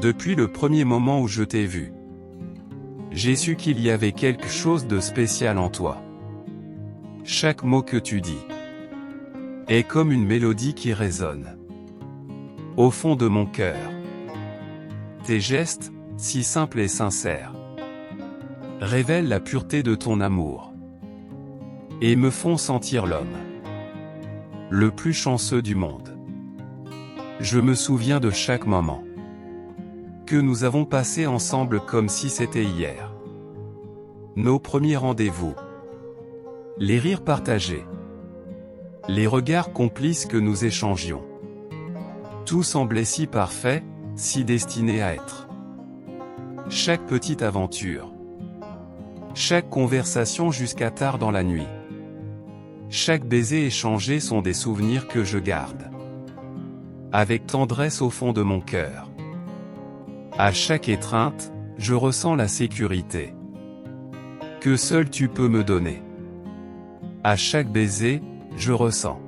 Depuis le premier moment où je t'ai vu, j'ai su qu'il y avait quelque chose de spécial en toi. Chaque mot que tu dis est comme une mélodie qui résonne au fond de mon cœur. Tes gestes, si simples et sincères, révèlent la pureté de ton amour et me font sentir l'homme le plus chanceux du monde. Je me souviens de chaque moment que nous avons passé ensemble comme si c'était hier. Nos premiers rendez-vous, les rires partagés, les regards complices que nous échangions. Tout semblait si parfait, si destiné à être. Chaque petite aventure, chaque conversation jusqu'à tard dans la nuit, chaque baiser échangé sont des souvenirs que je garde avec tendresse au fond de mon cœur. À chaque étreinte, je ressens la sécurité que seul tu peux me donner. À chaque baiser, je ressens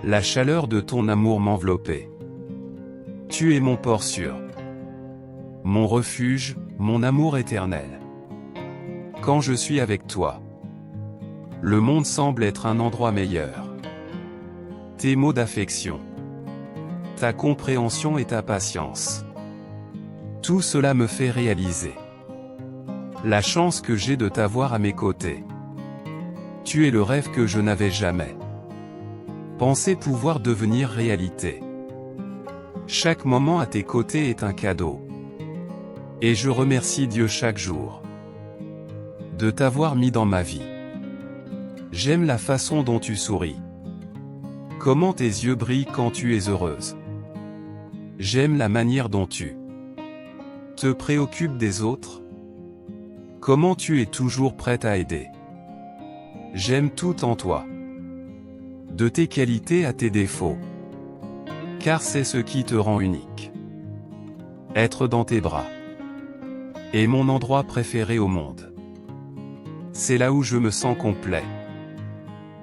la chaleur de ton amour m'envelopper. Tu es mon port sûr, mon refuge, mon amour éternel. Quand je suis avec toi, le monde semble être un endroit meilleur. Tes mots d'affection, ta compréhension et ta patience, tout cela me fait réaliser la chance que j'ai de t'avoir à mes côtés. Tu es le rêve que je n'avais jamais pensé pouvoir devenir réalité. Chaque moment à tes côtés est un cadeau. Et je remercie Dieu chaque jour de t'avoir mis dans ma vie. J'aime la façon dont tu souris. Comment tes yeux brillent quand tu es heureuse. J'aime la manière dont tu te préoccupes des autres. Comment tu es toujours prête à aider. J'aime tout en toi. De tes qualités à tes défauts. Car c'est ce qui te rend unique. Être dans tes bras est mon endroit préféré au monde. C'est là où je me sens complet.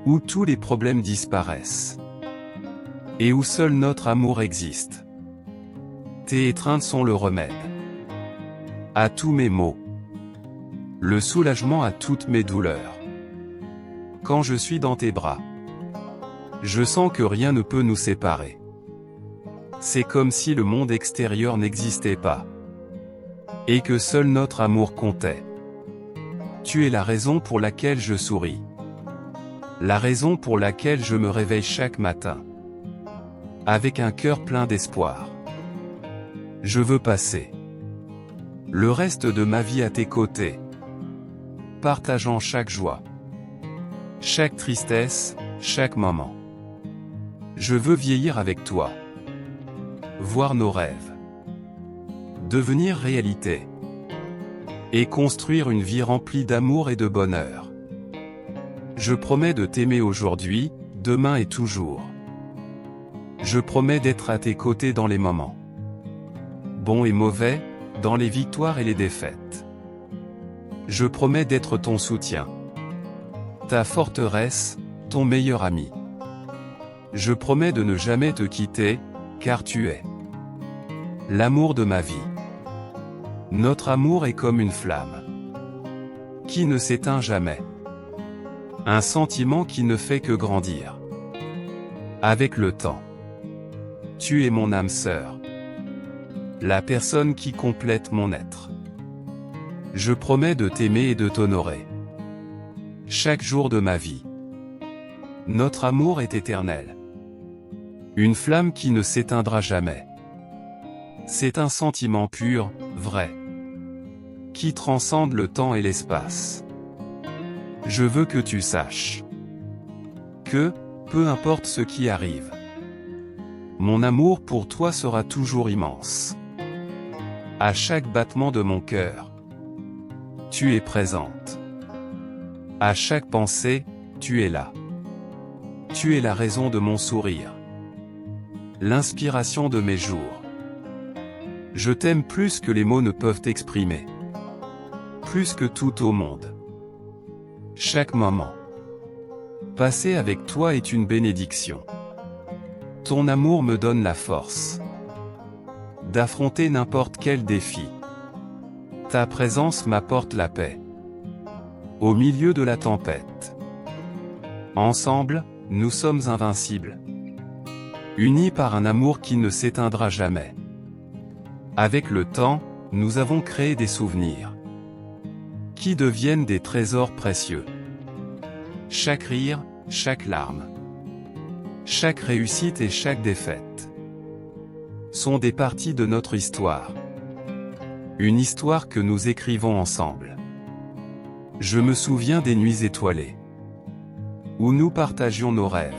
Où tous les problèmes disparaissent. Et où seul notre amour existe. Tes étreintes sont le remède à tous mes maux, le soulagement à toutes mes douleurs. Quand je suis dans tes bras, je sens que rien ne peut nous séparer. C'est comme si le monde extérieur n'existait pas, et que seul notre amour comptait. Tu es la raison pour laquelle je souris, la raison pour laquelle je me réveille chaque matin, avec un cœur plein d'espoir. Je veux passer le reste de ma vie à tes côtés, partageant chaque joie, chaque tristesse, chaque moment. Je veux vieillir avec toi, voir nos rêves devenir réalité, et construire une vie remplie d'amour et de bonheur. Je promets de t'aimer aujourd'hui, demain et toujours. Je promets d'être à tes côtés dans les moments bons et mauvais, dans les victoires et les défaites. Je promets d'être ton soutien, ta forteresse, ton meilleur ami. Je promets de ne jamais te quitter, car tu es l'amour de ma vie. Notre amour est comme une flamme qui ne s'éteint jamais. Un sentiment qui ne fait que grandir avec le temps. Tu es mon âme sœur, la personne qui complète mon être. Je promets de t'aimer et de t'honorer chaque jour de ma vie. Notre amour est éternel. Une flamme qui ne s'éteindra jamais. C'est un sentiment pur, vrai, qui transcende le temps et l'espace. Je veux que tu saches que, peu importe ce qui arrive, mon amour pour toi sera toujours immense. À chaque battement de mon cœur, tu es présente. À chaque pensée, tu es là. Tu es la raison de mon sourire, l'inspiration de mes jours. Je t'aime plus que les mots ne peuvent exprimer, plus que tout au monde. Chaque moment passé avec toi est une bénédiction. Ton amour me donne la force d'affronter n'importe quel défi. Ta présence m'apporte la paix. Au milieu de la tempête. Ensemble, nous sommes invincibles. Unis par un amour qui ne s'éteindra jamais. Avec le temps, nous avons créé des souvenirs qui deviennent des trésors précieux. Chaque rire, chaque larme, chaque réussite et chaque défaite sont des parties de notre histoire. Une histoire que nous écrivons ensemble. Je me souviens des nuits étoilées, où nous partagions nos rêves.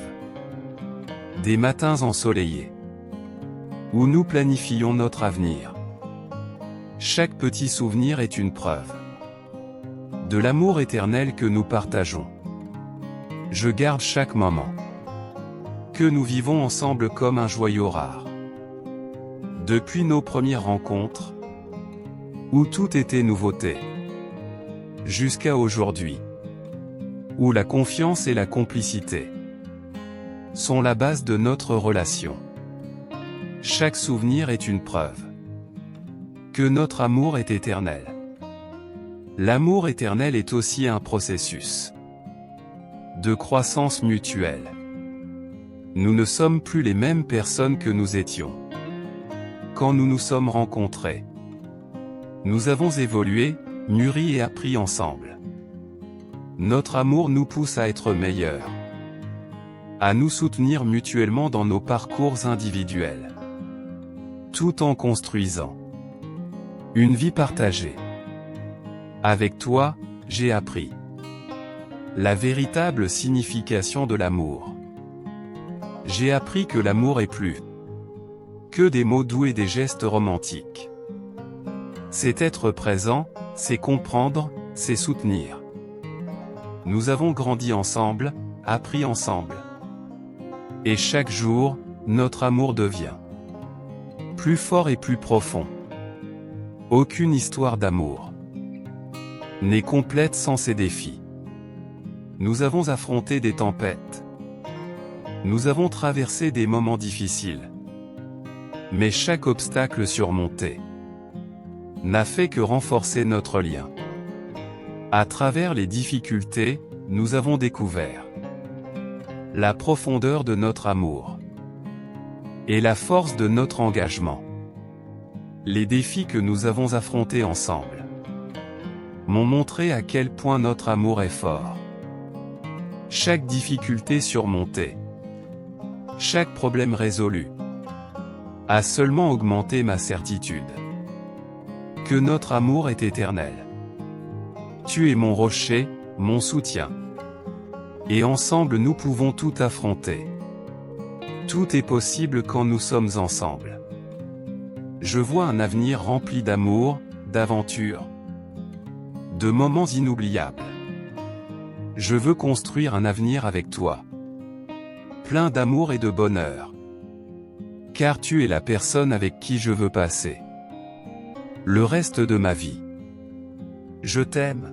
Des matins ensoleillés, où nous planifions notre avenir. Chaque petit souvenir est une preuve de l'amour éternel que nous partageons. Je garde chaque moment que nous vivons ensemble comme un joyau rare. Depuis nos premières rencontres, où tout était nouveauté, jusqu'à aujourd'hui, où la confiance et la complicité sont la base de notre relation. Chaque souvenir est une preuve que notre amour est éternel. L'amour éternel est aussi un processus de croissance mutuelle. Nous ne sommes plus les mêmes personnes que nous étions quand nous nous sommes rencontrés. Nous avons évolué, mûri et appris ensemble. Notre amour nous pousse à être meilleurs, à nous soutenir mutuellement dans nos parcours individuels, tout en construisant une vie partagée. Avec toi, j'ai appris la véritable signification de l'amour. J'ai appris que l'amour est plus que des mots doux et des gestes romantiques. C'est être présent, c'est comprendre, c'est soutenir. Nous avons grandi ensemble, appris ensemble. Et chaque jour, notre amour devient plus fort et plus profond. Aucune histoire d'amour n'est complète sans ces défis. Nous avons affronté des tempêtes. Nous avons traversé des moments difficiles. Mais chaque obstacle surmonté n'a fait que renforcer notre lien. À travers les difficultés, nous avons découvert la profondeur de notre amour et la force de notre engagement. Les défis que nous avons affrontés ensemble m'ont montré à quel point notre amour est fort. Chaque difficulté surmontée, chaque problème résolu, a seulement augmenté ma certitude que notre amour est éternel. Tu es mon rocher, mon soutien. Et ensemble nous pouvons tout affronter. Tout est possible quand nous sommes ensemble. Je vois un avenir rempli d'amour, d'aventures, de moments inoubliables. Je veux construire un avenir avec toi, plein d'amour et de bonheur. Car tu es la personne avec qui je veux passer le reste de ma vie. Je t'aime.